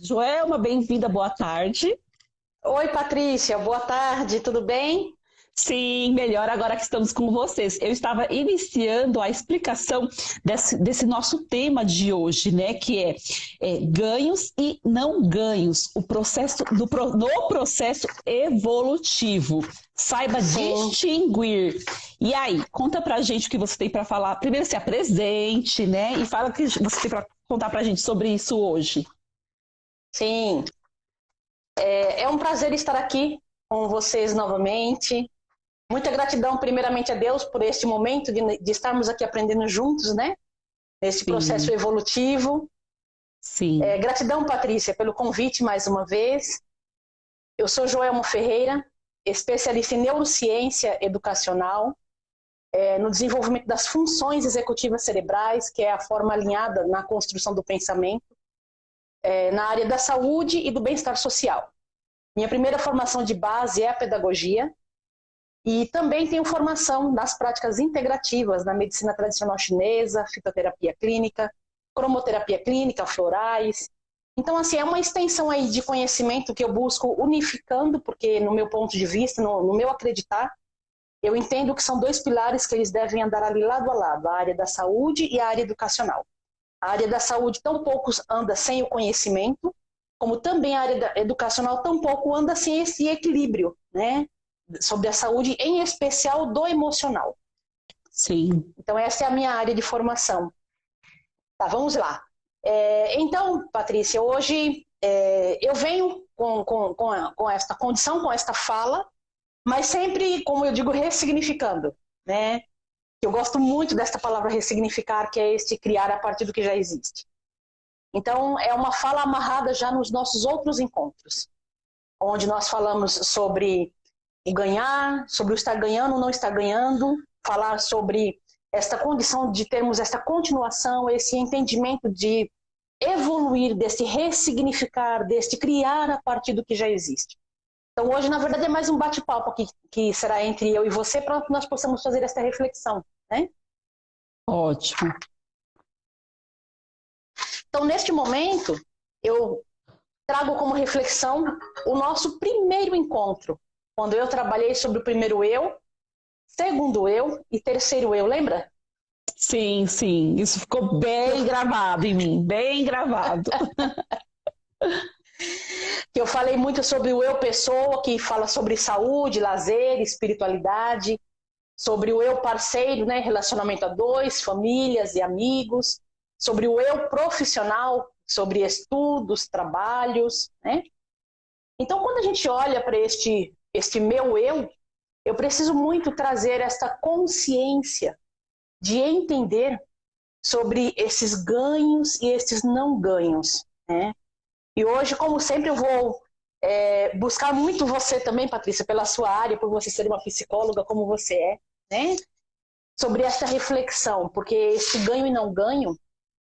Joelma, bem-vinda, boa tarde. Oi, Patrícia, boa tarde, tudo bem? Sim, melhor agora que estamos com vocês. Eu estava iniciando a explicação desse nosso tema de hoje, né? Que é ganhos e não ganhos, o processo no processo evolutivo. Saiba Sim, distinguir. E aí, conta pra gente o que você tem para falar. Primeiro se apresente, né? E fala o que você tem para contar pra gente sobre isso hoje. sim. É um prazer estar aqui com vocês novamente. Muita gratidão, primeiramente, a Deus por este momento de estarmos aqui aprendendo juntos, né? Nesse processo Sim, evolutivo. sim. Gratidão, Patrícia, pelo convite mais uma vez. Eu sou Joelma Ferreira, especialista em neurociência educacional, no desenvolvimento das funções executivas cerebrais, que é a forma alinhada na construção do pensamento, na área da saúde e do bem-estar social. Minha primeira formação de base é a pedagogia e também tenho formação nas práticas integrativas na medicina tradicional chinesa, fitoterapia clínica, cromoterapia clínica, florais. Então, assim, é uma extensão aí de conhecimento que eu busco unificando, porque no meu ponto de vista, no meu acreditar, eu entendo que são dois pilares que eles devem andar ali lado a lado, a área da saúde e a área educacional. A área da saúde tão pouco anda sem o conhecimento, como também a área educacional tão pouco anda sem esse equilíbrio, né? Sobre a saúde, em especial do emocional. Sim. Então, essa é a minha área de formação. Tá, vamos lá. Então, Patrícia, hoje eu venho com esta condição, com esta fala, mas sempre, como eu digo, ressignificando, né? Eu gosto muito desta palavra ressignificar, que é este criar a partir do que já existe. Então, é uma fala amarrada já nos nossos outros encontros, onde nós falamos sobre o ganhar, sobre o estar ganhando ou não estar ganhando, falar sobre esta condição de termos esta continuação, esse entendimento de evoluir, desse ressignificar, deste criar a partir do que já existe. Então, hoje, na verdade, é mais um bate-papo aqui, que será entre eu e você, para que nós possamos fazer esta reflexão, né? Ótimo. Então, neste momento, eu trago como reflexão o nosso primeiro encontro, quando eu trabalhei sobre o primeiro eu, segundo eu e terceiro eu, lembra? Sim, sim. Isso ficou bem gravado em mim, bem gravado. Que eu falei muito sobre o eu pessoa, que fala sobre saúde, lazer, espiritualidade, sobre o eu parceiro, né, relacionamento a dois, famílias e amigos, sobre o eu profissional, sobre estudos, trabalhos, né? Então, quando a gente olha para este meu eu preciso muito trazer esta consciência de entender sobre esses ganhos e esses não ganhos, né? E hoje, como sempre, eu vou buscar muito você também, Patrícia, pela sua área, por você ser uma psicóloga como você é, né? Sobre essa reflexão, porque esse ganho e não ganho,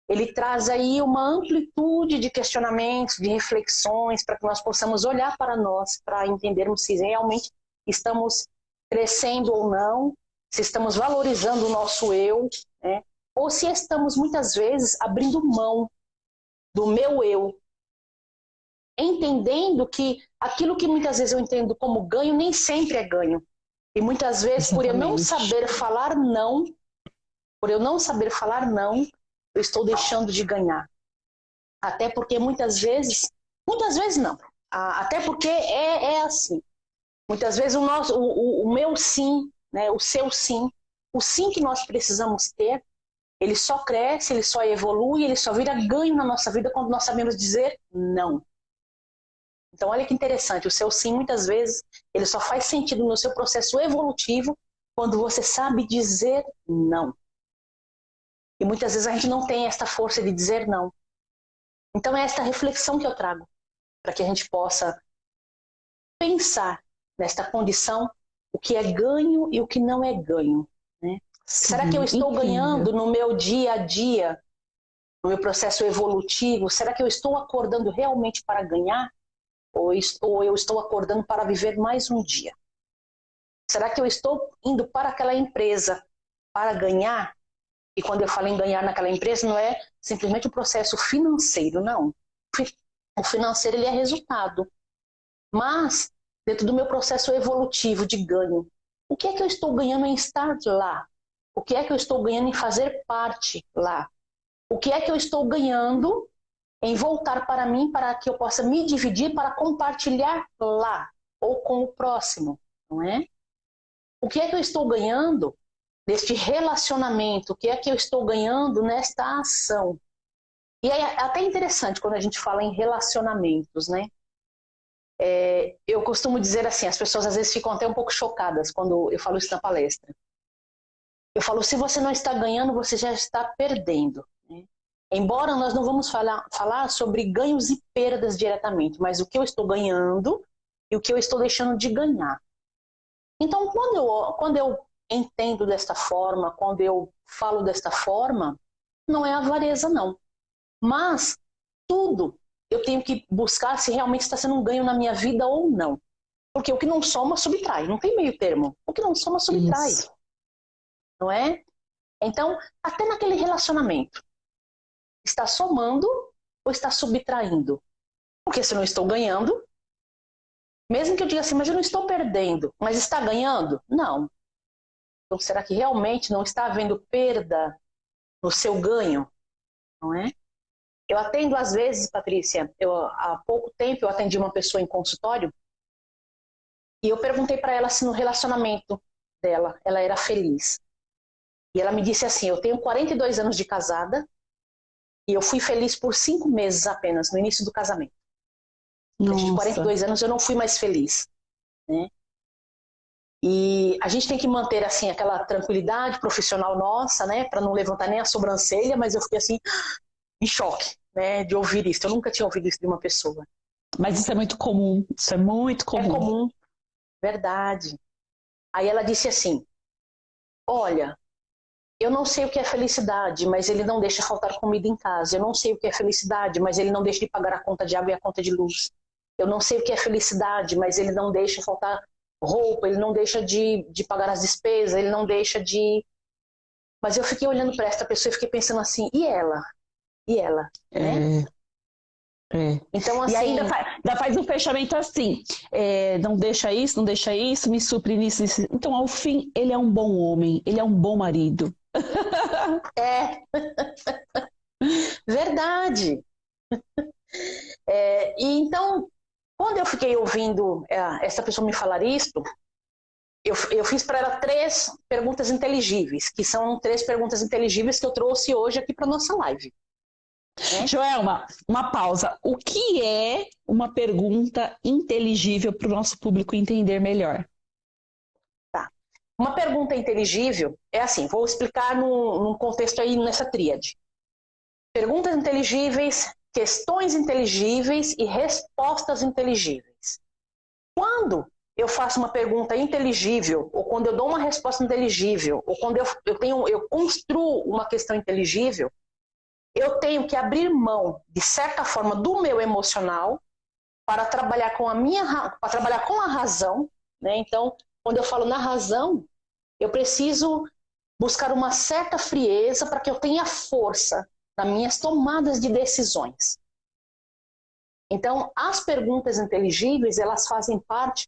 ele traz aí uma amplitude de questionamentos, de reflexões, para que nós possamos olhar para nós, para entendermos se realmente estamos crescendo ou não, se estamos valorizando o nosso eu, né? Ou se estamos muitas vezes abrindo mão do meu eu, entendendo que aquilo que muitas vezes eu entendo como ganho nem sempre é ganho. E muitas vezes, por eu não Exatamente. saber falar não, por eu não saber falar não, eu estou deixando de ganhar. Até porque muitas vezes não, até porque é assim. Muitas vezes o meu sim, né, o seu sim, o sim que nós precisamos ter, ele só cresce, ele só evolui, ele só vira ganho na nossa vida quando nós sabemos dizer não. Então, olha que interessante, o seu sim, muitas vezes, ele só faz sentido no seu processo evolutivo quando você sabe dizer não. E muitas vezes a gente não tem esta força de dizer não. Então, é esta reflexão que eu trago, para que a gente possa pensar nesta condição, o que é ganho e o que não é ganho, né? Será que eu Sim, estou incrível. ganhando no meu dia a dia, no meu processo evolutivo? Será que eu estou acordando realmente para ganhar? Ou eu estou acordando para viver mais um dia? Será que eu estou indo para aquela empresa para ganhar? E quando eu falo em ganhar naquela empresa, não é simplesmente o processo financeiro, não. O financeiro, ele é resultado. Mas, dentro do meu processo evolutivo de ganho, o que é que eu estou ganhando em estar lá? O que é que eu estou ganhando em fazer parte lá? O que é que eu estou ganhando em voltar para mim para que eu possa me dividir para compartilhar lá ou com o próximo, não é? O que é que eu estou ganhando neste relacionamento? O que é que eu estou ganhando nesta ação? E é até interessante quando a gente fala em relacionamentos, né? Eu costumo dizer assim, as pessoas às vezes ficam até um pouco chocadas quando eu falo isso na palestra. Eu falo, se você não está ganhando, você já está perdendo, né? Embora nós não vamos falar sobre ganhos e perdas diretamente, mas o que eu estou ganhando e o que eu estou deixando de ganhar. Então, quando eu entendo desta forma, quando eu falo desta forma, não é avareza, não. Mas tudo eu tenho que buscar se realmente está sendo um ganho na minha vida ou não. Porque o que não soma, subtrai. Não tem meio termo. O que não soma, subtrai. Isso. Não é? Então, até naquele relacionamento, está somando ou está subtraindo? Porque se eu não estou ganhando, mesmo que eu diga assim, mas eu não estou perdendo, mas está ganhando? Não. Então, será que realmente não está havendo perda no seu ganho? Não é? Eu atendo às vezes, Patrícia, há pouco tempo eu atendi uma pessoa em consultório e eu perguntei para ela se no relacionamento dela ela era feliz. E ela me disse assim, eu tenho 42 anos de casada e eu fui feliz por 5 meses apenas, no início do casamento. Depois de 42 anos eu não fui mais feliz, né? E a gente tem que manter assim aquela tranquilidade profissional nossa, né, para não levantar nem a sobrancelha, mas eu fiquei assim em choque, né, de ouvir isso. Eu nunca tinha ouvido isso de uma pessoa. Mas isso é muito comum, isso é muito comum. É comum, verdade. Aí ela disse assim, olha, eu não sei o que é felicidade, mas ele não deixa faltar comida em casa. Eu não sei o que é felicidade, mas ele não deixa de pagar a conta de água e a conta de luz. Eu não sei o que é felicidade, mas ele não deixa faltar roupa, ele não deixa de pagar as despesas, ele não deixa de... Mas eu fiquei olhando para esta pessoa e fiquei pensando assim, e ela? E ela? Né? Então, assim... E ainda faz um fechamento assim, não deixa isso, me supre nisso. Então, ao fim, ele é um bom homem, ele é um bom marido. Verdade. E então, quando eu fiquei ouvindo essa pessoa me falar isso, eu fiz para ela 3 perguntas inteligíveis, que são 3 perguntas inteligíveis que eu trouxe hoje aqui para nossa live. Joelma, uma pausa. O que é uma pergunta inteligível para o nosso público entender melhor? Tá. Uma pergunta inteligível é assim, vou explicar num contexto aí nessa tríade. Perguntas inteligíveis, questões inteligíveis e respostas inteligíveis. Quando eu faço uma pergunta inteligível, ou quando eu dou uma resposta inteligível, ou quando eu construo uma questão inteligível, eu tenho que abrir mão, de certa forma, do meu emocional para trabalhar com a razão, né? Então, quando eu falo na razão, eu preciso buscar uma certa frieza para que eu tenha força nas minhas tomadas de decisões. Então, as perguntas inteligíveis, elas fazem parte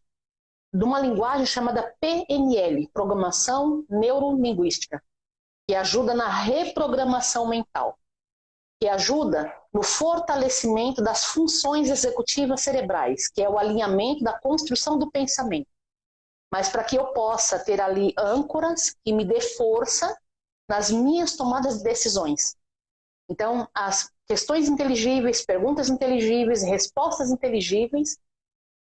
de uma linguagem chamada PNL, Programação Neurolinguística, que ajuda na reprogramação mental, que ajuda no fortalecimento das funções executivas cerebrais, que é o alinhamento da construção do pensamento. Mas para que eu possa ter ali âncoras que me dê força nas minhas tomadas de decisões. Então, as questões inteligíveis, perguntas inteligíveis, respostas inteligíveis,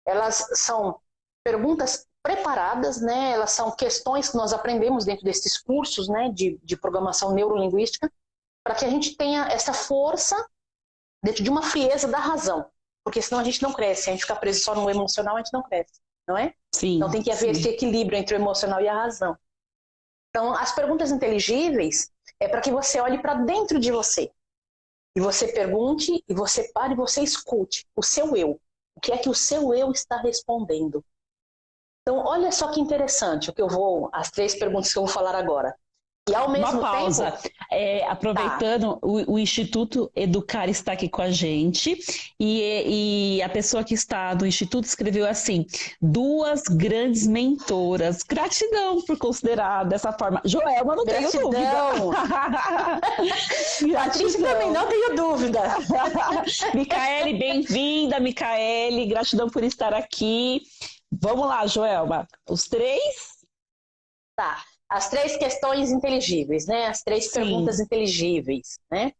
elas são perguntas preparadas, né? Elas são questões que nós aprendemos dentro desses cursos, né, de programação neurolinguística, para que a gente tenha essa força dentro de uma frieza da razão. Porque senão a gente não cresce, a gente fica preso só no emocional, a gente não cresce, não é? Sim, então tem que haver esse equilíbrio entre o emocional e a razão. Então, as perguntas inteligíveis é para que você olhe para dentro de você. E você pergunte, e você pare, e você escute o seu eu. O que é que o seu eu está respondendo? Então, olha só que interessante as 3 perguntas que eu vou falar agora. E ao Uma mesmo pausa. tempo... Aproveitando, o Instituto Educar está aqui com a gente e a pessoa que está do Instituto escreveu assim: duas grandes mentoras. Gratidão por considerar dessa forma. Joelma, não tenho dúvida. Patrícia também, não tenho dúvida. Micaele, bem-vinda, Micaele. Gratidão por estar aqui. Vamos lá, Joelma. Os três? Tá. As três questões inteligíveis, né? As três perguntas inteligíveis, né?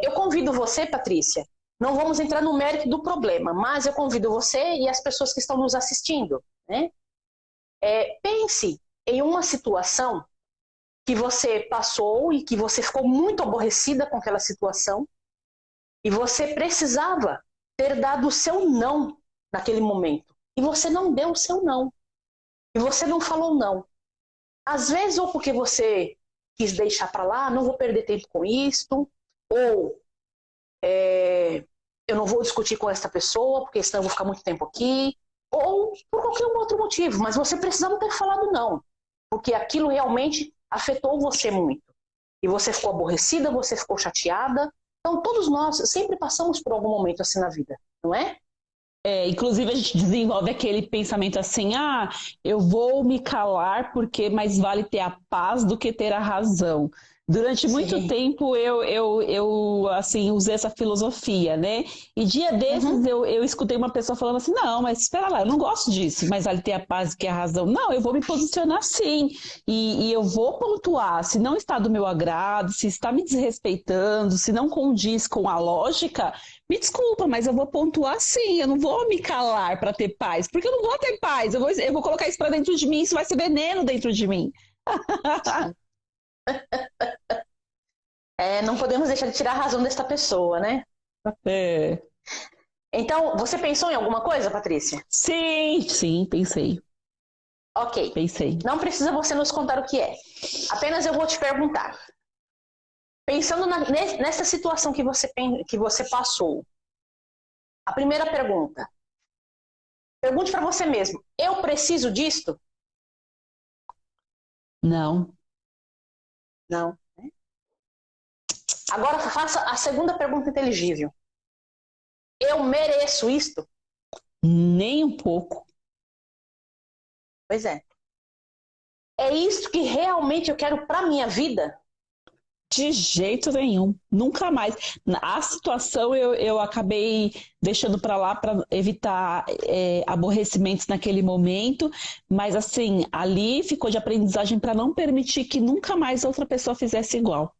Eu convido você, Patrícia, não vamos entrar no mérito do problema, mas eu convido você e as pessoas que estão nos assistindo, né? Pense em uma situação que você passou e que você ficou muito aborrecida com aquela situação e você precisava ter dado o seu não naquele momento. E você não deu o seu não. E você não falou não. Às vezes, ou porque você quis deixar para lá, não vou perder tempo com isto, ou eu não vou discutir com essa pessoa, porque senão eu vou ficar muito tempo aqui, ou por qualquer outro motivo, mas você precisava ter falado não, porque aquilo realmente afetou você muito. E você ficou aborrecida, você ficou chateada. Então, todos nós sempre passamos por algum momento assim na vida, não é? Inclusive a gente desenvolve aquele pensamento assim, eu vou me calar porque mais vale ter a paz do que ter a razão. Durante muito tempo eu assim, usei essa filosofia, né? E dia desses eu escutei uma pessoa falando assim, não, mas espera lá, eu não gosto disso, mas vale ter a paz do que a razão. Não, eu vou me posicionar sim, e eu vou pontuar, se não está do meu agrado, se está me desrespeitando, se não condiz com a lógica, me desculpa, mas eu vou pontuar sim, eu não vou me calar para ter paz, porque eu não vou ter paz, eu vou colocar isso para dentro de mim, isso vai ser veneno dentro de mim. Não podemos deixar de tirar a razão desta pessoa, né? Então, você pensou em alguma coisa, Patrícia? Sim, pensei. Ok. Pensei. Não precisa você nos contar o que é. Apenas eu vou te perguntar. Pensando nessa situação que você passou, a primeira pergunta. Pergunte para você mesmo. Eu preciso disto? Não. Não. Agora faça a segunda pergunta inteligível. Eu mereço isto? Nem um pouco. Pois é. É isto que realmente eu quero para minha vida? De jeito nenhum. Nunca mais. A situação eu acabei deixando para lá para evitar aborrecimentos naquele momento, mas assim, ali ficou de aprendizagem para não permitir que nunca mais outra pessoa fizesse igual.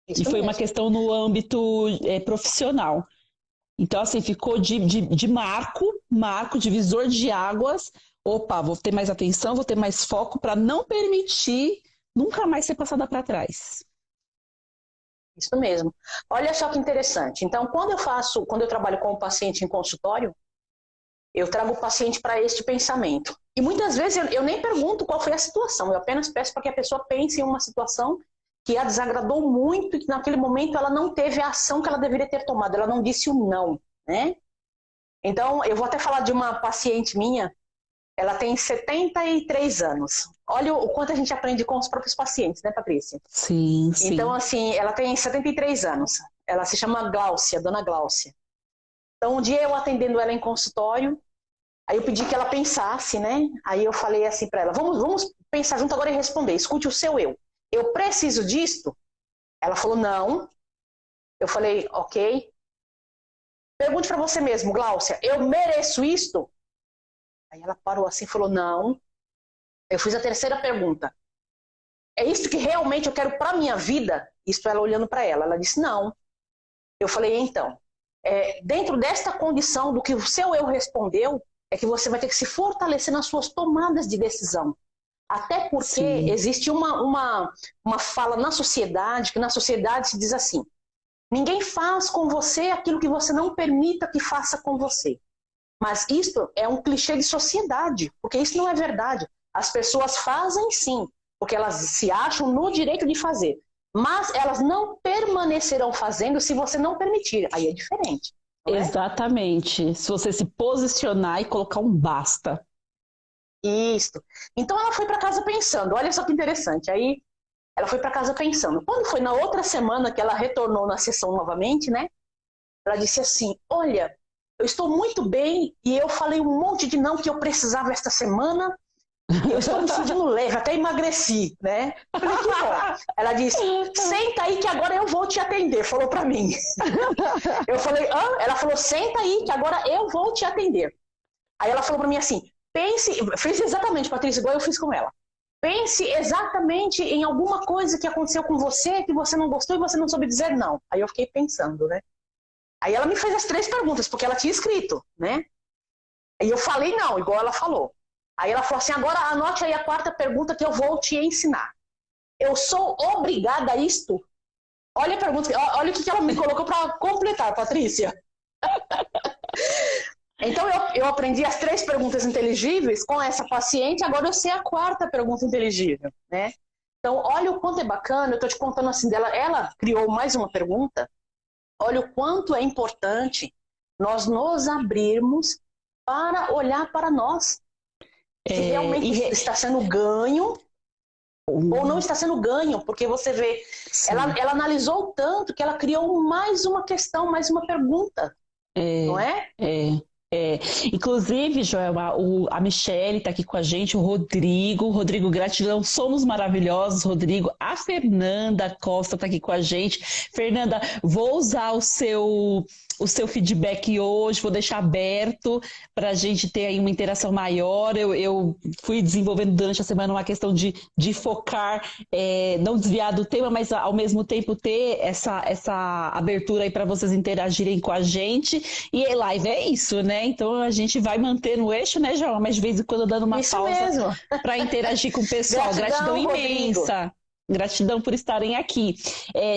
Isso e foi mesmo. Uma questão no âmbito profissional. Então, assim, ficou de marco, divisor de águas. Opa, vou ter mais atenção, vou ter mais foco para não permitir nunca mais ser passada para trás. Isso mesmo. Olha só que interessante. Então, quando eu trabalho com o paciente em consultório, eu trago o paciente para este pensamento. E muitas vezes eu nem pergunto qual foi a situação, eu apenas peço para que a pessoa pense em uma situação que a desagradou muito e que naquele momento ela não teve a ação que ela deveria ter tomado, ela não disse o não, né? Então, eu vou até falar de uma paciente minha, ela tem 73 anos. Olha o quanto a gente aprende com os próprios pacientes, né, Patrícia? Sim. Então, assim, ela tem 73 anos. Ela se chama Gláucia, Dona Gláucia. Então, um dia eu atendendo ela em consultório, aí eu pedi que ela pensasse, né? Aí eu falei assim para ela, vamos pensar junto agora e responder. Escute o seu eu. Eu preciso disto? Ela falou, não. Eu falei, ok. Pergunte para você mesmo, Gláucia, eu mereço isto? Aí ela parou assim e falou, não. Eu fiz a terceira pergunta. É isso que realmente eu quero para minha vida? Isto ela olhando para ela. Ela disse, não. Eu falei, então, dentro desta condição do que o seu eu respondeu, é que você vai ter que se fortalecer nas suas tomadas de decisão. Até porque existe uma fala na sociedade, que na sociedade se diz assim, ninguém faz com você aquilo que você não permita que faça com você. Mas isto é um clichê de sociedade, porque isso não é verdade. As pessoas fazem sim, porque elas se acham no direito de fazer. Mas elas não permanecerão fazendo se você não permitir. Aí é diferente. Exatamente. Se você se posicionar e colocar um basta. Isso. Então ela foi para casa pensando, olha só que interessante. Aí ela foi para casa pensando. Quando foi na outra semana que ela retornou na sessão novamente, né? Ela disse assim: olha, eu estou muito bem e eu falei um monte de não que eu precisava esta semana. E eu estou me sentindo leve, até emagreci, né? Falei, que bom. Ela disse: senta aí que agora eu vou te atender, falou para mim. Eu falei: hã? Ela falou: senta aí que agora eu vou te atender. Aí ela falou para mim assim: pense, fez exatamente, Patrícia, igual eu fiz com ela. Pense exatamente em alguma coisa que aconteceu com você que você não gostou e você não soube dizer não. Aí eu fiquei pensando, né? Aí ela me fez as 3 perguntas, porque ela tinha escrito, né? E eu falei não, igual ela falou. Aí ela falou assim: agora anote aí a 4ª pergunta que eu vou te ensinar. Eu sou obrigada a isto? Olha a pergunta, olha o que ela me colocou para completar, Patrícia. Então eu aprendi as 3 perguntas inteligíveis com essa paciente, agora eu sei a 4ª pergunta inteligível, né? Então olha o quanto é bacana, eu estou te contando assim dela, ela criou mais uma pergunta, olha o quanto é importante nós nos abrirmos para olhar para nós. Se realmente está sendo ganho ou não está sendo ganho, porque você vê, ela analisou tanto que ela criou mais uma questão, mais uma pergunta, não é? Inclusive, Joelma, a Michele está aqui com a gente, o Rodrigo, gratidão, somos maravilhosos, Rodrigo. A Fernanda Costa está aqui com a gente. Fernanda, vou usar o seu feedback hoje, vou deixar aberto para a gente ter aí uma interação maior. Eu fui desenvolvendo durante a semana uma questão de focar, não desviar do tema, mas ao mesmo tempo ter essa abertura aí para vocês interagirem com a gente. E live é isso, né? Então a gente vai manter no eixo, né, João? Mas de vez em quando dando uma isso pausa para interagir com o pessoal. Gratidão imensa. Rodrigo. Gratidão por estarem aqui.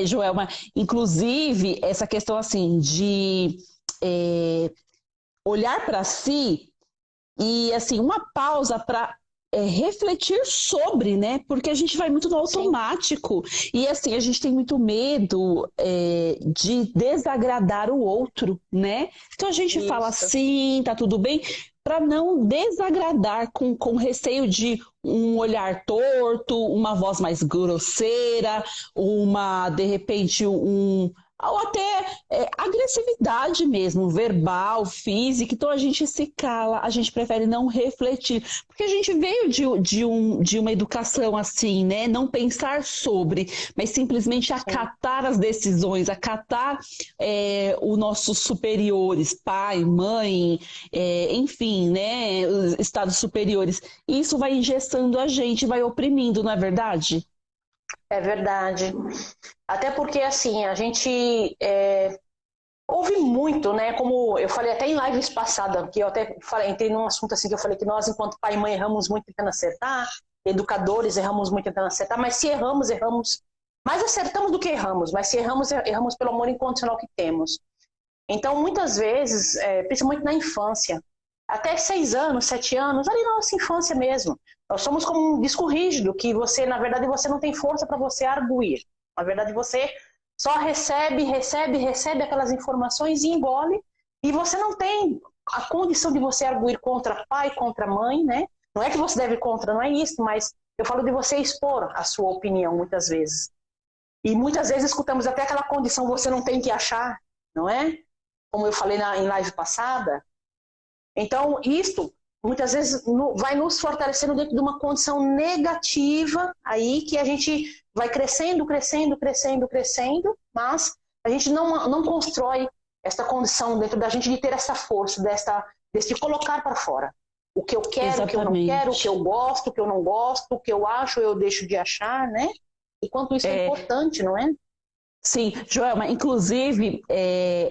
Joelma, inclusive, essa questão assim de olhar para si e assim, uma pausa para refletir sobre, né? Porque a gente vai muito no automático. Sim. E assim, a gente tem muito medo de desagradar o outro, né? Então a gente fala assim, tá tudo bem, para não desagradar com receio de um olhar torto, uma voz mais grosseira, de repente, ou até agressividade mesmo, verbal, física. Então a gente se cala, a gente prefere não refletir, porque a gente veio de uma educação assim, né? Não pensar sobre, mas simplesmente acatar as decisões, acatar os nossos superiores, pai, mãe, enfim, né? Os estados superiores. E isso vai engessando a gente, vai oprimindo, não é verdade? É verdade. Até porque, assim, a gente ouve muito, né? Como eu falei até em lives passadas, que eu até entrei num assunto assim, que eu falei que nós, enquanto pai e mãe, erramos muito tentando acertar, educadores erramos muito tentando acertar, mas se erramos, mais acertamos do que erramos, mas se erramos pelo amor incondicional que temos. Então, muitas vezes, principalmente na infância, até 6 anos, 7 anos, ali na nossa infância mesmo, nós somos como um disco rígido, que você, na verdade, você não tem força para você arguir. Na verdade, você só recebe aquelas informações e engole, e você não tem a condição de você arguir contra pai, contra mãe, né? Não é que você deve ir contra, não é isso, mas eu falo de você expor a sua opinião, muitas vezes. E muitas vezes escutamos até aquela condição, você não tem que achar, não é? Como eu falei em live passada. Então, isto muitas vezes vai nos fortalecendo dentro de uma condição negativa aí que a gente vai crescendo, mas a gente não constrói essa condição dentro da gente de ter essa força, desse colocar para fora. O que eu quero, exatamente, o que eu não quero, o que eu gosto, o que eu não gosto, o que eu acho, eu deixo de achar, né? E quanto isso é importante, não é? Sim, Joelma, inclusive,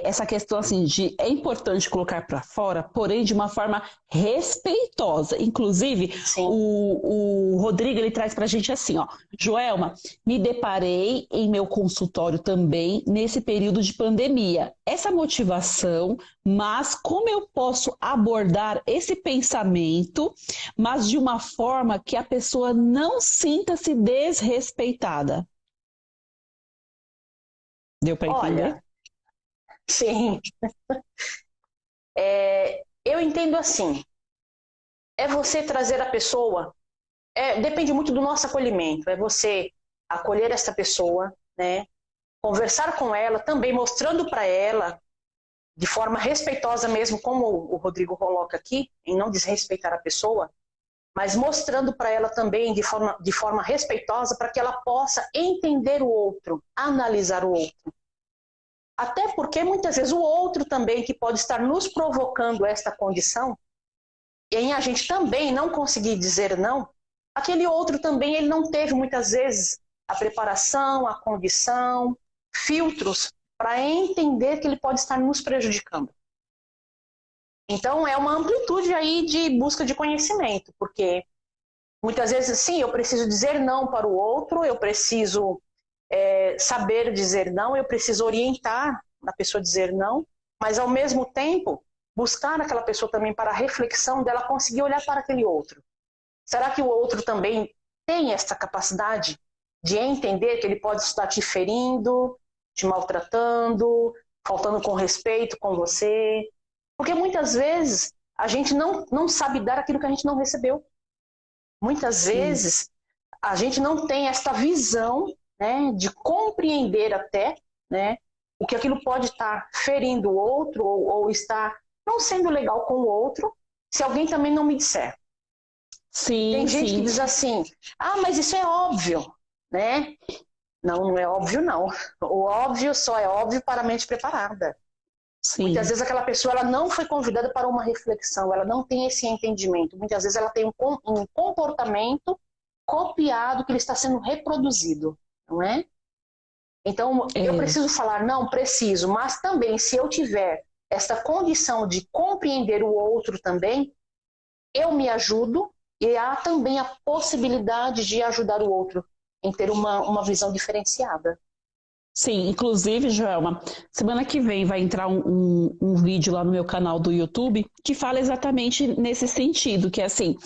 essa questão assim é importante colocar para fora, porém de uma forma respeitosa. Inclusive, o Rodrigo, ele traz para a gente assim, ó: Joelma, me deparei em meu consultório também nesse período de pandemia. Essa motivação, mas como eu posso abordar esse pensamento, mas de uma forma que a pessoa não sinta-se desrespeitada? Deu para entender? Olha, sim. Eu entendo assim. é você trazer a pessoa, depende muito do nosso acolhimento, é você acolher essa pessoa, né? Conversar com ela, também mostrando para ela, de forma respeitosa mesmo, como o Rodrigo coloca aqui, em não desrespeitar a pessoa, mas mostrando para ela também de forma respeitosa, para que ela possa entender o outro, analisar o outro. Até porque muitas vezes o outro também que pode estar nos provocando esta condição, e em a gente também não conseguir dizer não, aquele outro também ele não teve muitas vezes a preparação, a condição, filtros para entender que ele pode estar nos prejudicando. Então é uma amplitude aí de busca de conhecimento, porque muitas vezes sim, eu preciso dizer não para o outro, eu preciso saber dizer não, eu preciso orientar a pessoa a dizer não, mas ao mesmo tempo buscar aquela pessoa também para a reflexão dela conseguir olhar para aquele outro. Será que o outro também tem essa capacidade de entender que ele pode estar te ferindo, te maltratando, faltando com respeito com você? Porque muitas vezes a gente não sabe dar aquilo que a gente não recebeu. Muitas vezes a gente não tem esta visão, né, de compreender até, né, o que aquilo pode estar ferindo o outro ou estar não sendo legal com o outro, se alguém também não me disser. Sim, tem gente sim. que diz assim, mas isso é óbvio, né? Não é óbvio não. O óbvio só é óbvio para a mente preparada. Sim. Muitas vezes aquela pessoa ela não foi convidada para uma reflexão, ela não tem esse entendimento. Muitas vezes ela tem um comportamento copiado que ele está sendo reproduzido, não é? Então, eu preciso falar, não, preciso, mas também se eu tiver essa condição de compreender o outro também, eu me ajudo e há também a possibilidade de ajudar o outro em ter uma visão diferenciada. Sim, inclusive, Joelma, semana que vem vai entrar um vídeo lá no meu canal do YouTube que fala exatamente nesse sentido, que é assim,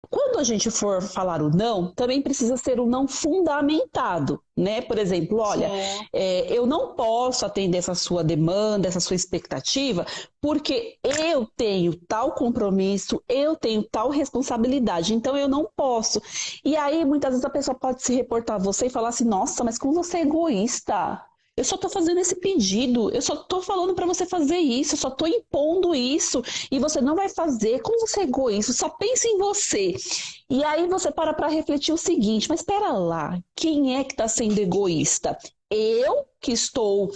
quando a gente for falar o não, também precisa ser um não fundamentado, né? Por exemplo, olha, eu não posso atender essa sua demanda, essa sua expectativa, porque eu tenho tal compromisso, eu tenho tal responsabilidade, então eu não posso. E aí, muitas vezes a pessoa pode se reportar a você e falar assim, nossa, mas como você é egoísta. Eu só estou fazendo esse pedido, eu só estou falando para você fazer isso, eu só estou impondo isso e você não vai fazer. Como você é egoísta, só pensa em você. E aí você para refletir o seguinte, mas espera lá, quem é que está sendo egoísta? Eu que estou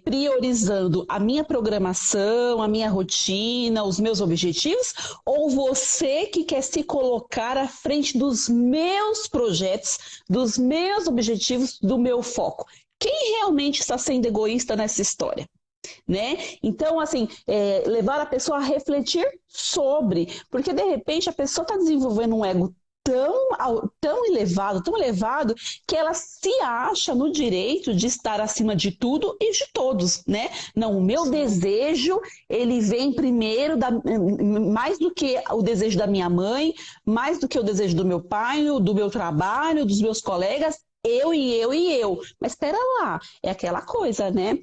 priorizando a minha programação, a minha rotina, os meus objetivos, ou você que quer se colocar à frente dos meus projetos, dos meus objetivos, do meu foco? Quem realmente está sendo egoísta nessa história? Né? Então, assim, levar a pessoa a refletir sobre, porque de repente a pessoa está desenvolvendo um ego tão elevado, que ela se acha no direito de estar acima de tudo e de todos, né? Não, o meu desejo, ele vem primeiro, mais do que o desejo da minha mãe, mais do que o desejo do meu pai, do meu trabalho, dos meus colegas, eu e eu e eu. Mas espera lá, é aquela coisa, né?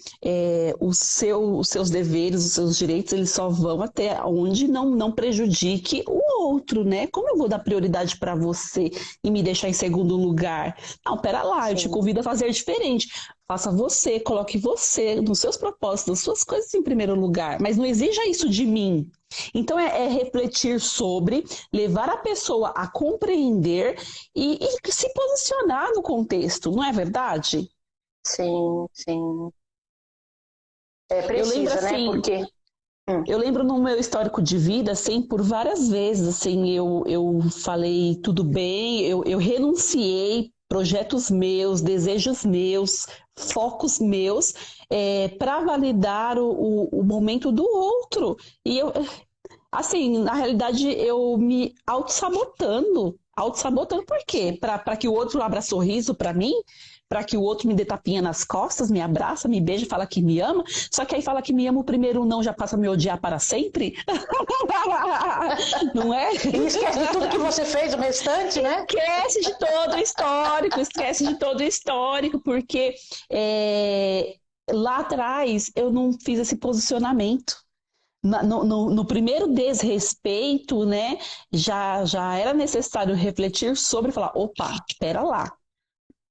Os seus deveres, os seus direitos, eles só vão até onde não prejudique o outro, né? Como eu vou dar prioridade para você e me deixar em segundo lugar? Não, espera lá, eu te convido a fazer diferente. Faça você, coloque você nos seus propósitos, nas suas coisas em primeiro lugar, mas não exija isso de mim. Então é refletir sobre, levar a pessoa a compreender e se posicionar no contexto, não é verdade? Sim, sim. Precisa, né? Assim, porque eu lembro no meu histórico de vida, assim, por várias vezes, assim, eu falei tudo bem, eu renunciei projetos meus, desejos meus, focos meus, para validar o momento do outro. E eu, assim, na realidade, eu me auto-sabotando por quê? Para que o outro abra sorriso para mim? Para que o outro me dê tapinha nas costas, me abraça, me beija, fala que me ama. Só que aí fala que me ama, o primeiro não já passa a me odiar para sempre? Não é? E esquece de tudo que você fez, o restante, né? Esquece de todo o histórico, porque lá atrás eu não fiz esse posicionamento. no primeiro desrespeito, né, já era necessário refletir sobre e falar, opa, espera lá,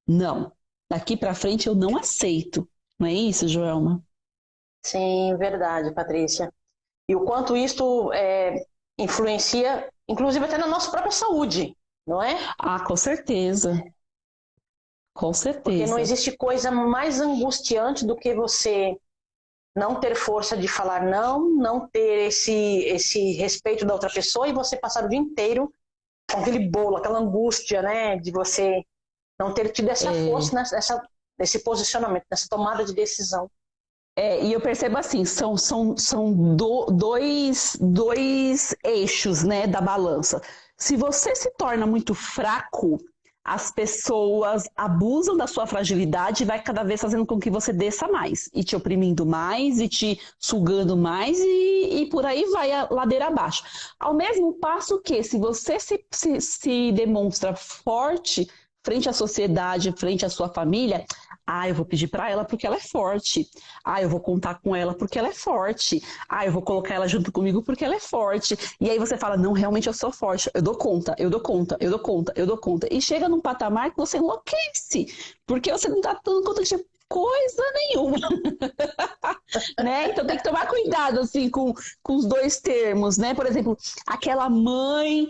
não, daqui para frente eu não aceito. Não é isso, Joelma? Sim, verdade, Patrícia. E o quanto isto influencia, inclusive até na nossa própria saúde, não é? Ah, com certeza. Com Porque não certeza. existe coisa mais angustiante do que você não ter força de falar não, não ter esse respeito da outra pessoa e você passar o dia inteiro com aquele bolo, aquela angústia, né, de você não ter tido essa força nesse posicionamento, nessa tomada de decisão. E eu percebo assim, são dois eixos, né, da balança. Se você se torna muito fraco, as pessoas abusam da sua fragilidade e vai cada vez fazendo com que você desça mais, e te oprimindo mais, e te sugando mais, e por aí vai a ladeira abaixo. Ao mesmo passo que, se você se demonstra forte frente à sociedade, frente à sua família, eu vou pedir para ela porque ela é forte. Eu vou contar com ela porque ela é forte. Eu vou colocar ela junto comigo porque ela é forte. E aí você fala, não, realmente eu sou forte. Eu dou conta, eu dou conta, eu dou conta, eu dou conta. E chega num patamar que você enlouquece. Porque você não tá dando conta de coisa nenhuma. Né? Então tem que tomar cuidado assim, com os dois termos, né? Por exemplo, aquela mãe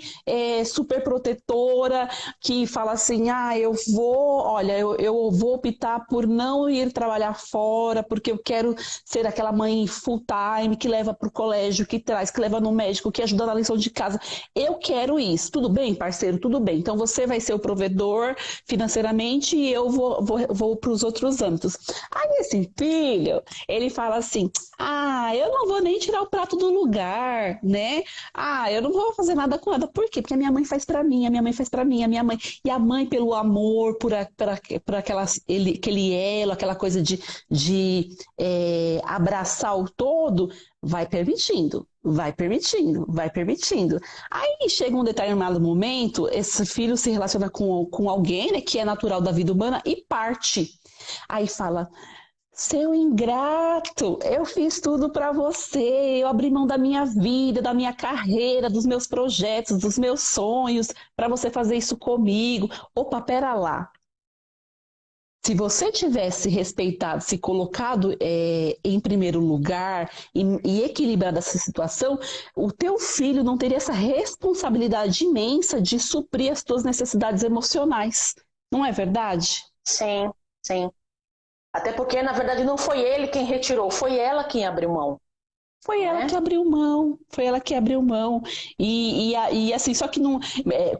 super protetora que fala assim, eu vou optar por não ir trabalhar fora, porque eu quero ser aquela mãe full time, que leva para o colégio, que traz, que leva no médico, que ajuda na lição de casa. Eu quero isso. Tudo bem, parceiro? Tudo bem. Então você vai ser o provedor financeiramente e eu vou para os outros âmbitos. Aí esse filho, ele fala assim, eu não vou nem tirar o prato do lugar, né? Eu não vou fazer nada com ela. Por quê? Porque a minha mãe faz pra mim, a minha mãe faz pra mim, a minha mãe... E a mãe, pelo amor, por aquele elo, aquela coisa de abraçar o todo, vai permitindo, vai permitindo, vai permitindo. Aí chega um determinado momento, esse filho se relaciona com alguém, né, que é natural da vida humana e parte. Aí fala... Seu ingrato, eu fiz tudo para você, eu abri mão da minha vida, da minha carreira, dos meus projetos, dos meus sonhos, para você fazer isso comigo. Opa, pera lá. Se você tivesse respeitado, se colocado em primeiro lugar e equilibrado essa situação, o teu filho não teria essa responsabilidade imensa de suprir as tuas necessidades emocionais. Não é verdade? Sim, sim. Até porque, na verdade, não foi ele quem retirou, foi ela quem abriu mão. Foi ela que abriu mão, foi ela que abriu mão. E assim, só que não,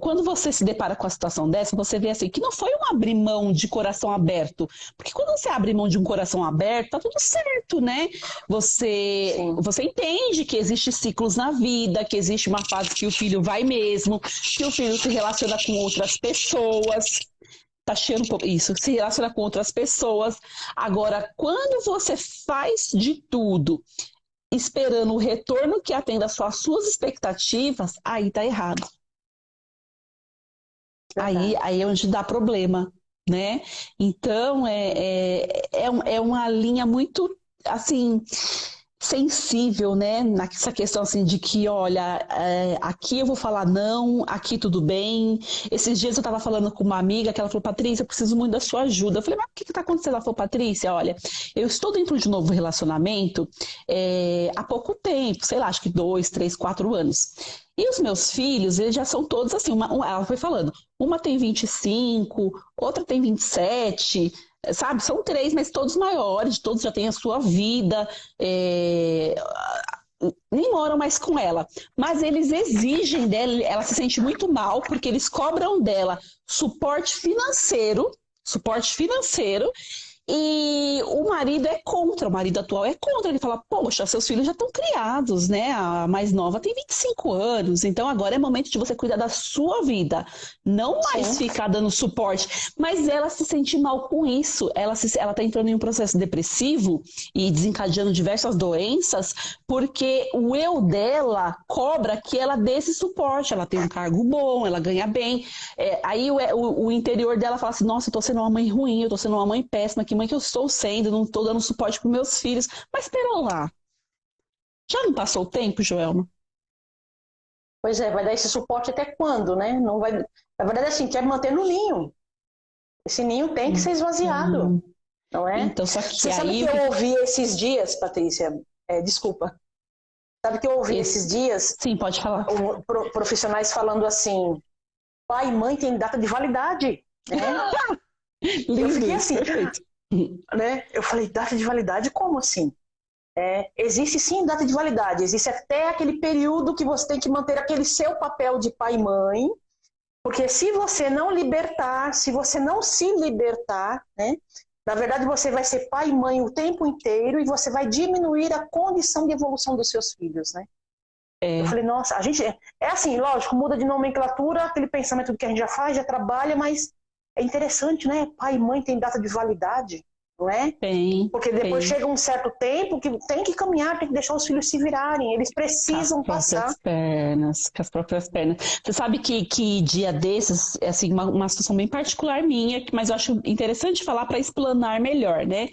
quando você se depara com a situação dessa, você vê assim, que não foi um abrir mão de coração aberto. Porque quando você abre mão de um coração aberto, tá tudo certo, né? Você entende que existem ciclos na vida, que existe uma fase que o filho vai mesmo, que o filho se relaciona com outras pessoas. Tá cheio um pouco isso, se relaciona com outras pessoas. Agora, quando você faz de tudo esperando o retorno que atenda às suas expectativas, aí tá errado. Aí é onde dá problema, né? Então, é uma linha muito, assim, sensível, né? Nessa questão, assim, de que, olha, aqui eu vou falar não, aqui tudo bem. Esses dias eu estava falando com uma amiga que ela falou, Patrícia, eu preciso muito da sua ajuda. Eu falei, mas o que está acontecendo? Ela falou, Patrícia, olha, eu estou dentro de um novo relacionamento há pouco tempo, sei lá, acho que 2, 3, 4 anos. E os meus filhos, eles já são todos assim, ela foi falando, uma tem 25, outra tem 27, sabe? São 3, mas todos maiores, todos já têm a sua vida, nem moram mais com ela. Mas eles exigem dela, ela se sente muito mal, porque eles cobram dela suporte financeiro, e o marido é contra, o marido atual é contra. Ele fala, poxa, seus filhos já estão criados, né? A mais nova tem 25 anos, então agora é momento de você cuidar da sua vida, não mais ficar dando suporte. Mas ela se sente mal com isso, ela está entrando em um processo depressivo e desencadeando diversas doenças, porque o eu dela cobra que ela dê esse suporte. Ela tem um cargo bom, ela ganha bem, aí o interior dela fala assim, nossa, eu tô sendo uma mãe ruim, eu tô sendo uma mãe péssima, que mãe que eu estou sendo, não estou dando suporte para meus filhos. Mas espera lá. Já não passou o tempo, Joelma? Pois é, vai dar esse suporte até quando, né? Não vai... Na verdade, assim, quer manter no ninho. Esse ninho tem que ser esvaziado, não é? Então, só que Você sabe aí... que eu ouvi esses dias, Patrícia? Desculpa. Sabe que eu ouvi esses dias? Sim, pode falar. Profissionais falando assim, pai e mãe têm data de validade, né? Eu fiquei assim, perfeito. Né? Eu falei, data de validade? Como assim? Existe sim data de validade, existe até aquele período que você tem que manter aquele seu papel de pai e mãe, porque se você não libertar, se você não se libertar, né, na verdade você vai ser pai e mãe o tempo inteiro e você vai diminuir a condição de evolução dos seus filhos, né? Eu falei, nossa, a gente... É assim, lógico, muda de nomenclatura, aquele pensamento do que a gente já faz, já trabalha, mas é interessante, né? Pai e mãe tem data de validade, não é? Tem. Porque depois chega um certo tempo que tem que caminhar, tem que deixar os filhos se virarem, eles precisam passar. Com as próprias pernas. Você sabe que dia desses, assim, uma situação bem particular minha, mas eu acho interessante falar para explanar melhor, né?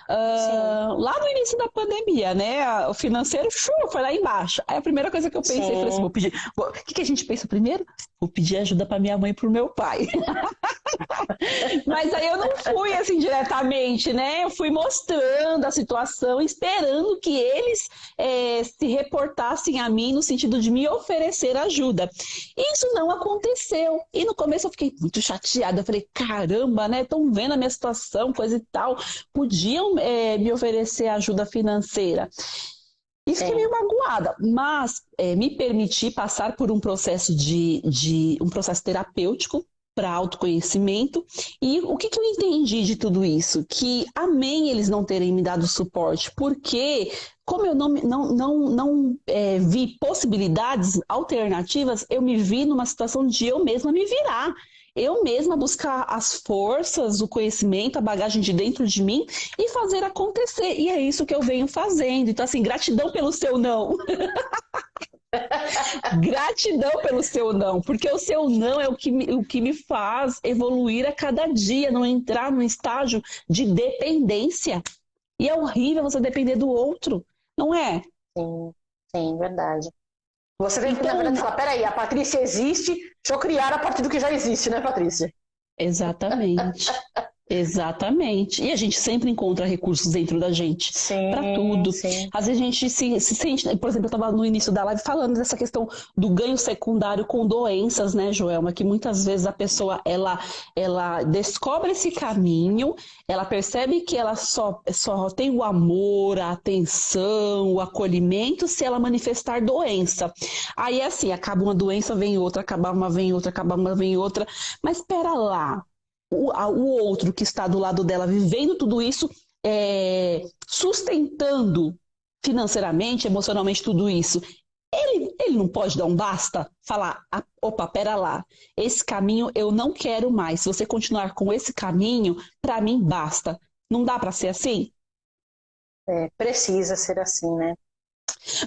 Lá no início da pandemia, né? O financeiro foi lá embaixo. Aí a primeira coisa que eu pensei, falei assim, vou pedir. O que a gente pensa primeiro? Vou pedir ajuda para minha mãe e para o meu pai. Mas aí eu não fui assim diretamente, né? Eu fui mostrando a situação, esperando que eles se reportassem a mim no sentido de me oferecer ajuda. Isso não aconteceu. E no começo eu fiquei muito chateada. Eu falei, caramba, né? Estão vendo a minha situação, coisa e tal. Podiam me oferecer ajuda financeira. E fiquei meio magoada, mas me permiti passar por um processo um processo terapêutico para autoconhecimento. E o que eu entendi de tudo isso? Que amém eles não terem me dado suporte, porque como eu não vi possibilidades alternativas, eu me vi numa situação de eu mesma me virar. Eu mesma buscar as forças, o conhecimento, a bagagem de dentro de mim e fazer acontecer. E é isso que eu venho fazendo. Então, assim, gratidão pelo seu não. Gratidão pelo seu não, porque o seu não é o que me faz evoluir a cada dia, não entrar num estágio de dependência. E é horrível você depender do outro, não é? Sim, verdade. Você tem que, na verdade, falar, peraí, a Patrícia existe, deixa eu criar a partir do que já existe, né, Patrícia? Exatamente. Exatamente. E a gente sempre encontra recursos dentro da gente para tudo. Sim. Às vezes a gente se sente, por exemplo, eu estava no início da live falando dessa questão do ganho secundário com doenças, né, Joelma? Que muitas vezes a pessoa ela descobre esse caminho, ela percebe que ela só tem o amor, a atenção, o acolhimento se ela manifestar doença. Aí assim, acaba uma doença, vem outra, acaba uma, vem outra, acaba uma, vem outra. Mas espera lá. O outro que está do lado dela vivendo tudo isso, sustentando financeiramente, emocionalmente tudo isso, ele não pode dar um basta? Falar, opa, pera lá, esse caminho eu não quero mais, se você continuar com esse caminho, para mim basta. Não dá para ser assim? Precisa ser assim, né?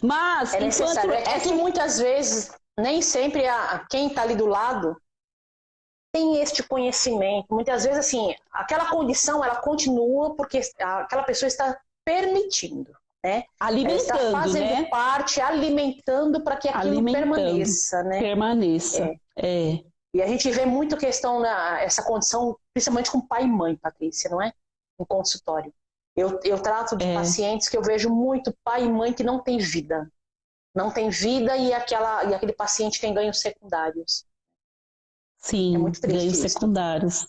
Mas, é necessário. É que muitas vezes, nem sempre quem está ali do lado tem este conhecimento. Muitas vezes, assim, aquela condição, ela continua porque aquela pessoa está permitindo, né? Alimentando, ela está fazendo né? parte, alimentando para que aquilo permaneça, né? Permaneça, E a gente vê muito questão essa condição, principalmente com pai e mãe, Patrícia, não é? No consultório. Eu trato de pacientes que eu vejo muito pai e mãe que não tem vida. Não tem vida e aquele paciente tem ganhos secundários. Sim, ganhos secundários.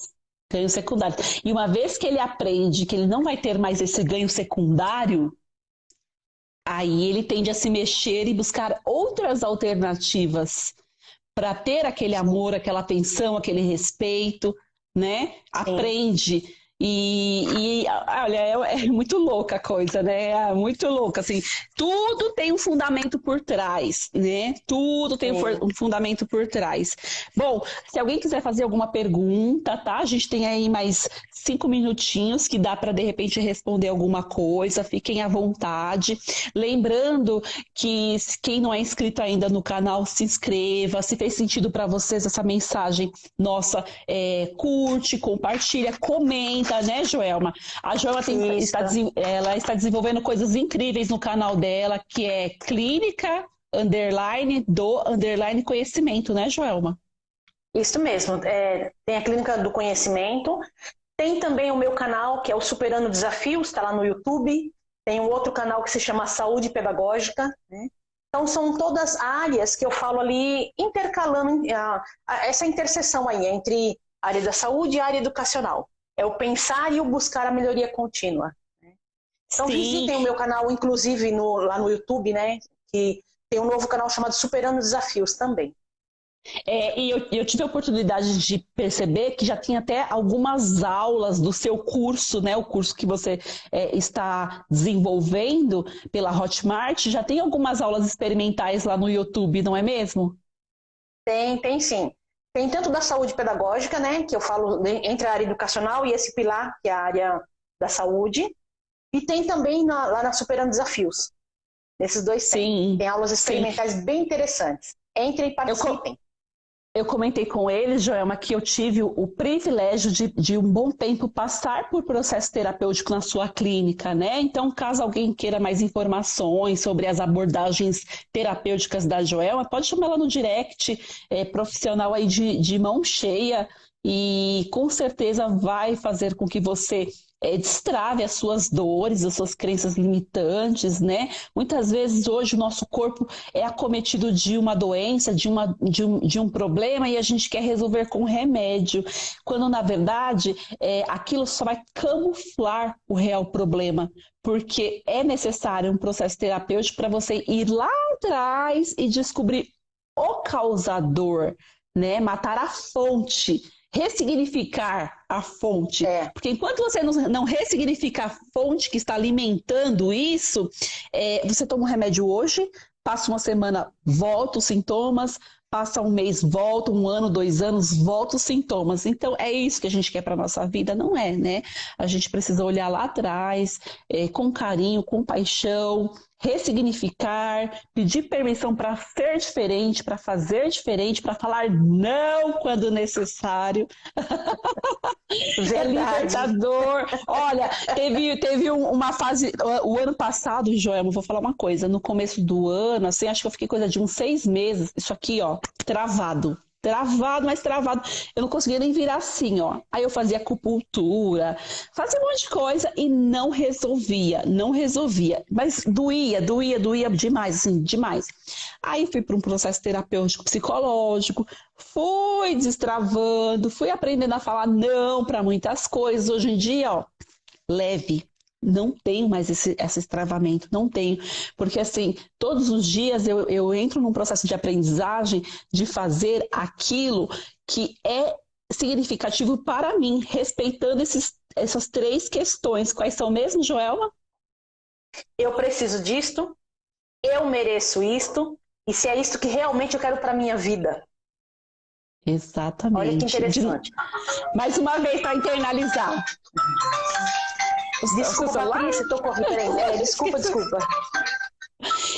Ganhos secundários. E uma vez que ele aprende que ele não vai ter mais esse ganho secundário, aí ele tende a se mexer e buscar outras alternativas para ter aquele amor, aquela atenção, aquele respeito, né? Aprende. E olha, é muito louca a coisa, né? É muito louca, assim, tudo tem um fundamento por trás, né? Tudo tem um fundamento por trás. Bom, se alguém quiser fazer alguma pergunta, tá? A gente tem aí mais 5 minutinhos que dá para, de repente, responder alguma coisa, fiquem à vontade. Lembrando que quem não é inscrito ainda no canal, se inscreva. Se fez sentido para vocês essa mensagem, nossa, curte, compartilha, comenta. vida, né, Joelma? A Joelma ela está desenvolvendo coisas incríveis no canal dela, que é clínica, _do_ conhecimento, né, Joelma? Isso mesmo. Tem a Clínica do Conhecimento. Tem também o meu canal, que é o Superando Desafios, está lá no YouTube. Tem um outro canal que se chama Saúde Pedagógica, né? Então, são todas áreas que eu falo ali, intercalando essa interseção aí entre a área da saúde e a área educacional. É o pensar e o buscar a melhoria contínua. Né? Então, visitem o meu canal, inclusive lá no YouTube, né? Que tem um novo canal chamado Superando Desafios também. E eu tive a oportunidade de perceber que já tinha até algumas aulas do seu curso, né? O curso que você está desenvolvendo pela Hotmart, já tem algumas aulas experimentais lá no YouTube, não é mesmo? Tem sim. Tem tanto da saúde pedagógica, né? Que eu falo entre a área educacional e esse pilar, que é a área da saúde. E tem também lá na Superando Desafios. Nesses dois tem aulas experimentais bem interessantes. Entrem e participem. Eu comentei com eles, Joelma, que eu tive o privilégio de um bom tempo passar por processo terapêutico na sua clínica, né? Então, caso alguém queira mais informações sobre as abordagens terapêuticas da Joelma, pode chamar ela no direct, profissional aí de mão cheia, e com certeza vai fazer com que você destrave as suas dores, as suas crenças limitantes, né? Muitas vezes hoje o nosso corpo é acometido de uma doença, de um problema, e a gente quer resolver com remédio, quando na verdade aquilo só vai camuflar o real problema, porque é necessário um processo terapêutico para você ir lá atrás e descobrir o causador, né? Matar a fonte, ressignificar a fonte. Porque enquanto você não ressignifica a fonte que está alimentando isso, você toma um remédio hoje, passa uma semana, volta os sintomas, passa um mês, volta, 1 ano, 2 anos, volta os sintomas. Então, é isso que a gente quer para a nossa vida? Não é, né? A gente precisa olhar lá atrás, com carinho, com paixão, ressignificar, pedir permissão para ser diferente, para fazer diferente, para falar não quando necessário. É libertador. Olha, teve uma fase, o ano passado, Joelma, vou falar uma coisa, no começo do ano, assim, acho que eu fiquei coisa de uns 6 meses, isso aqui, ó, travado, mas travado. Eu não conseguia nem virar assim, ó. Aí eu fazia acupuntura, fazia um monte de coisa e não resolvia. Mas doía demais, assim, demais. Aí fui para um processo terapêutico psicológico, fui destravando, fui aprendendo a falar não para muitas coisas. Hoje em dia, ó, leve. Não tenho mais esse travamento, não tenho. Porque, assim, todos os dias eu entro num processo de aprendizagem de fazer aquilo que é significativo para mim, respeitando essas 3 questões. Quais são mesmo, Joelma? Eu preciso disto, eu mereço isto, e se é isto que realmente eu quero para minha vida. Exatamente. Olha que interessante. Mais uma vez para internalizar. Desculpa, Patrícia, tô correndo. Desculpa.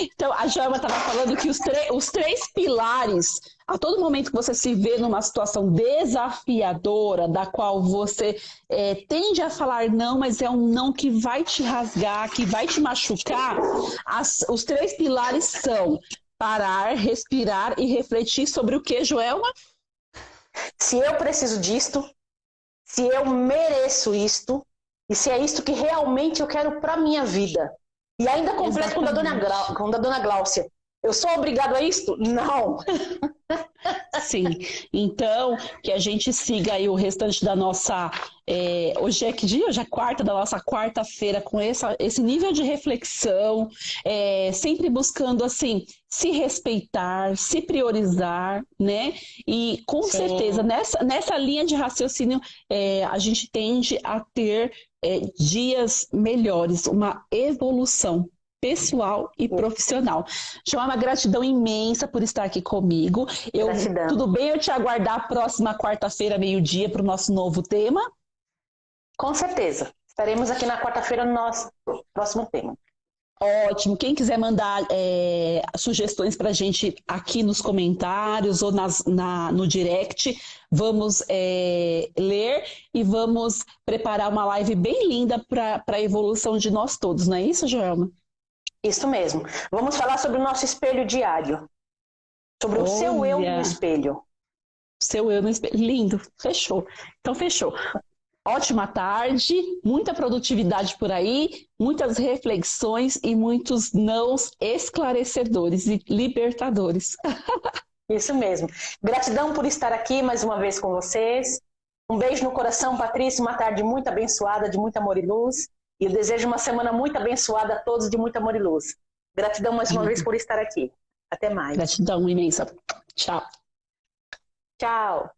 Então, a Joelma estava falando que os 3 pilares, a todo momento que você se vê numa situação desafiadora, da qual você tende a falar não, mas é um não que vai te rasgar, que vai te machucar, os 3 pilares são parar, respirar e refletir sobre o que, Joelma? Se eu preciso disto, se eu mereço isto, e se é isto que realmente eu quero para minha vida. E ainda completo com a dona Gláucia. Eu sou obrigado a isto? Não. Sim. Então, que a gente siga aí o restante da nossa... hoje é que dia? Hoje é quarta, da nossa quarta-feira, com esse nível de reflexão, sempre buscando, assim, se respeitar, se priorizar, né? E, com certeza, nessa linha de raciocínio, a gente tende a ter dias melhores, uma evolução pessoal e profissional. Joelma, gratidão imensa por estar aqui comigo. Tudo bem eu te aguardar próxima quarta-feira, meio-dia, para o nosso novo tema? Com certeza. Estaremos aqui na quarta-feira no nosso próximo tema. Ótimo. Quem quiser mandar sugestões para a gente aqui nos comentários ou no direct, vamos ler e vamos preparar uma live bem linda para a evolução de nós todos, não é isso, Joelma? Isso mesmo. Vamos falar sobre o nosso espelho diário. Sobre o seu eu no espelho. Seu eu no espelho. Lindo. Fechou. Então, fechou. Ótima tarde, muita produtividade por aí, muitas reflexões e muitos nãos esclarecedores e libertadores. Isso mesmo. Gratidão por estar aqui mais uma vez com vocês. Um beijo no coração, Patrícia, uma tarde muito abençoada, de muito amor e luz. E eu desejo uma semana muito abençoada a todos, de muito amor e luz. Gratidão mais uma vez por estar aqui. Até mais. Gratidão imensa. Tchau. Tchau.